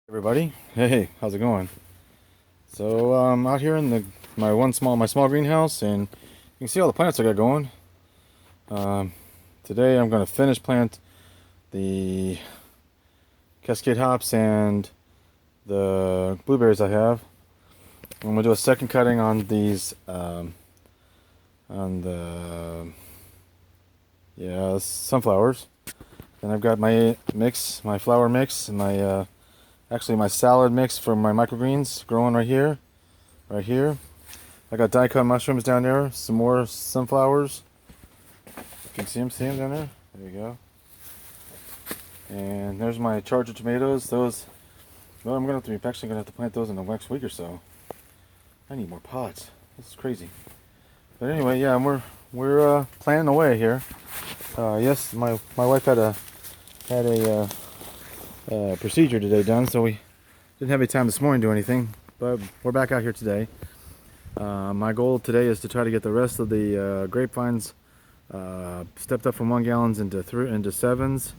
Everybody, hey, how's it going? So out here in my small greenhouse, and you can see all the plants I got going. Um, Today I'm going to finish plant the cascade hops and the blueberries I have. I'm going to do a second cutting on these on the sunflowers. Then I've got my flour mix, and my salad mix for my microgreens growing right here, right here. I got daikon mushrooms down there, some more sunflowers. You can see them down there. There you go. And there's my charger tomatoes. Well, actually gonna have to plant those in the next week or so. I need more pots. This is crazy. But anyway, yeah, we're planning away here. Yes, my wife had a procedure today done, so we didn't have any time this morning to do anything. But we're back out here today. My goal today is to try to get the rest of the grapevines stepped up from 1 gallons into 7s,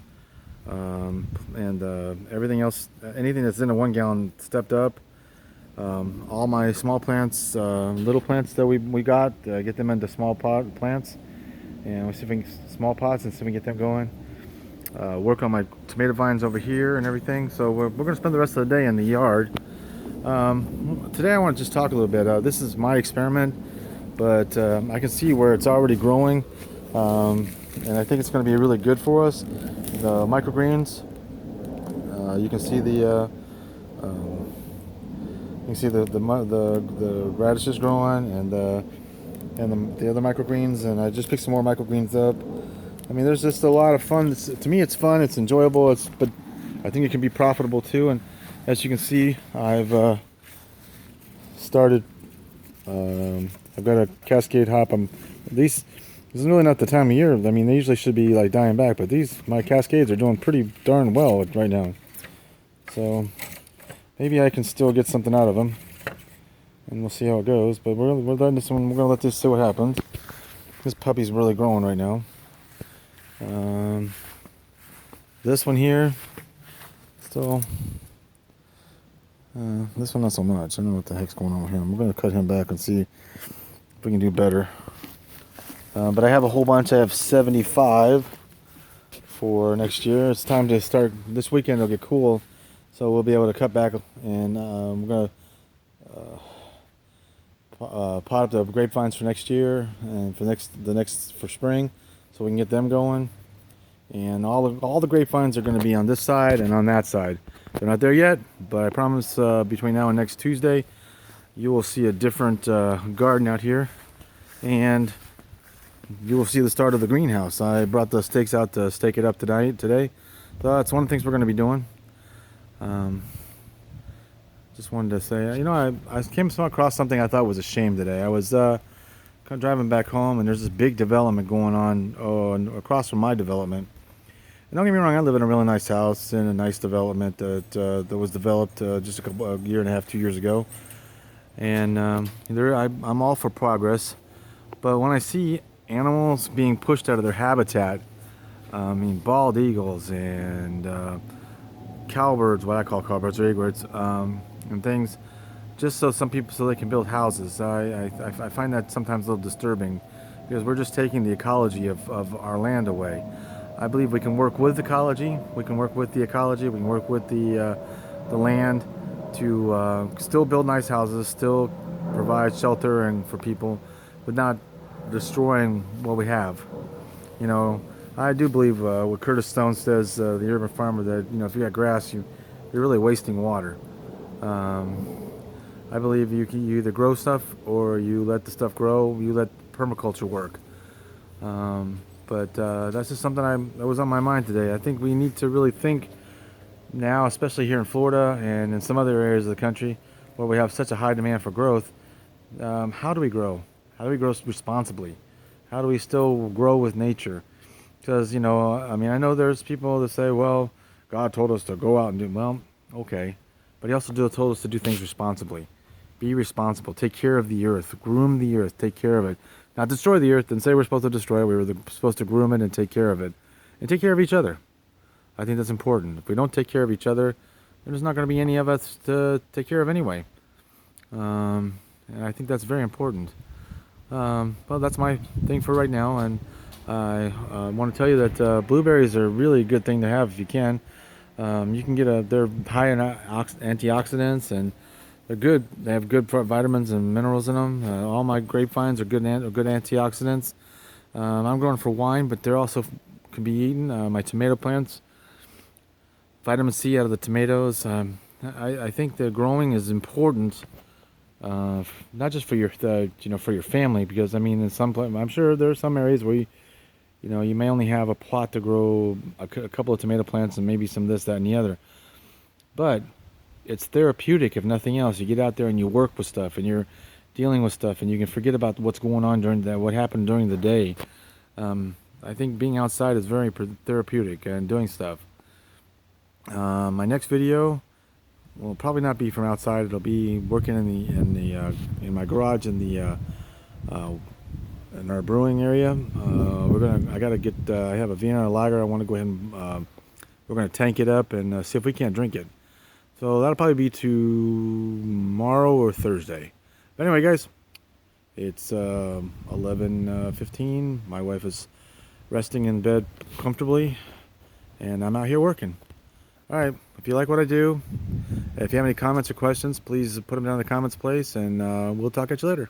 and everything else, anything that's in a 1 gallon, stepped up. All my small plants, little plants that we got, get them into small pot plants, and we see if we can, small pots, and see if we can get them going. Work on my tomato vines over here and everything. So we're going to spend the rest of the day in the yard. Today I want to just talk a little bit. This is my experiment, but I can see where it's already growing, and I think it's going to be really good for us. The microgreens, you can see the radishes growing, and the other microgreens, and I just picked some more microgreens up. I mean, there's just a lot of fun. To me, it's fun. It's enjoyable. But I think it can be profitable too. And as you can see, I've started. I've got a cascade hop. This is really not the time of year. I mean, they usually should be like dying back, but my cascades are doing pretty darn well right now. So maybe I can still get something out of them, and we'll see how it goes. But we're letting this one. We're gonna let this see what happens. This puppy's really growing right now. This one here, still, this one not so much. I don't know what the heck's going on with him. We're going to cut him back and see if we can do better. But I have a whole bunch. I have 75 for next year. It's time to start. This weekend it'll get cool, so we'll be able to cut back, and we're going to pot up the grapevines for next year and for spring, so we can get them going. And all the grapevines are going to be on this side and on that side. They're not there yet, but I promise between now and next Tuesday, you will see a different garden out here, and you will see the start of the greenhouse. I brought the stakes out to stake it up today. So that's one of the things we're going to be doing. Just wanted to say, I came across something I thought was a shame today. I was kind of driving back home, and there's this big development going on across from my development. And don't get me wrong, I live in a really nice house in a nice development that was developed just a year and a half, 2 years ago. And I'm all for progress, but when I see animals being pushed out of their habitat, I mean bald eagles and cowbirds, what I call cowbirds or egrets, and things, just so they can build houses. I find that sometimes a little disturbing, because we're just taking the ecology of our land away. I believe we can work with ecology. We can work with the ecology. We can work with the land to still build nice houses, still provide shelter and for people, but not destroying what we have. I do believe what Curtis Stone says, the urban farmer, that if you got grass, you're really wasting water. I believe you either grow stuff or you let the stuff grow. You let permaculture work. But that's just something that was on my mind today. I think we need to really think now, especially here in Florida and in some other areas of the country where we have such a high demand for growth. How do we grow? How do we grow responsibly? How do we still grow with nature? Because, I know there's people that say, well, God told us to go out and do, well, okay. But he also told us to do things responsibly. Be responsible. Take care of the earth. Groom the earth. Take care of it. Not destroy the earth and say we're supposed to destroy it. We were supposed to groom it and take care of it. And take care of each other. I think that's important. If we don't take care of each other, there's not going to be any of us to take care of anyway. And I think that's very important. Well, that's my thing for right now, and I want to tell you that blueberries are a really good thing to have if you can. You can get they're high in antioxidants, and they're good. They have good vitamins and minerals in them. All my grapevines are good antioxidants. I'm growing for wine, but they're also can be eaten. My tomato plants, vitamin C out of the tomatoes. I think the growing is important, not just for for your family, because I mean, in I'm sure there are some areas where you may only have a plot to grow a couple of tomato plants and maybe some this, that, and the other. But it's therapeutic, if nothing else. You get out there and you work with stuff, and you're dealing with stuff, and you can forget about what's going on what happened during the day. I think being outside is very therapeutic and doing stuff. My next video will probably not be from outside. It'll be working in my garage in our brewing area. I have a Vienna lager. I want to go ahead and we're gonna tank it up and see if we can't drink it. So that'll probably be tomorrow or Thursday. But anyway, guys, it's 11:15. My wife is resting in bed comfortably, and I'm out here working. All right. If you like what I do, if you have any comments or questions, please put them down in the comments place, and we'll talk at you later.